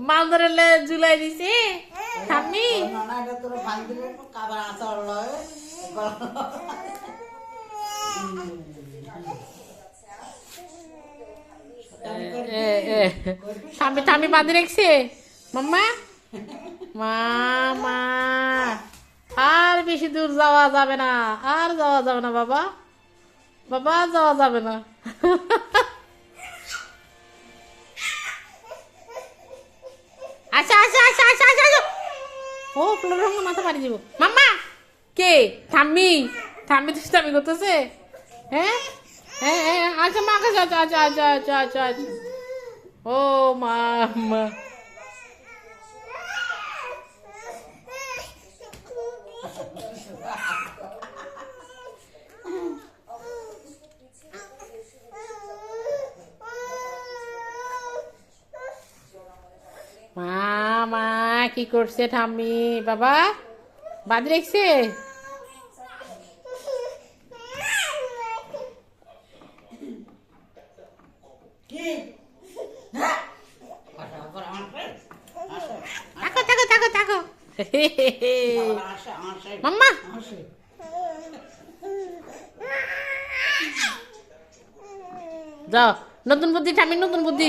বান্দরের ঝুলাই দিছে ঠাম্মি। ঠাম্মি ঠাম্মি বাঁধি রেখছে মাম্মা। মামা আর বেশি দূর যাওয়া যাবে না, আর যাওয়া যাবে না বাবা, বাবা যাওয়া যাবে না। আচ্ছা আচ্ছা আচ্ছা আচ্ছা আচ্ছা ও ফ্লোর রঙ মাথা মারি দিব মাম্মা। কে ঠাম্মি? ঠাম্মি দুষ্টামি করতেছে। হ্যাঁ হ্যাঁ হ্যাঁ আচ্ছা মা কাছে আচ্ছা আচ্ছা আচ্ছা আচ্ছা আচ্ছা আচ্ছা ও মা। মা কি করছে ঠাম্মি? বাবা বাঁধি রেখছে। থাকো থাকো থাকো থাকো মাম্মা। যাও নতুন বুদ্ধি ঠাম্মি, নতুন বুদ্ধি।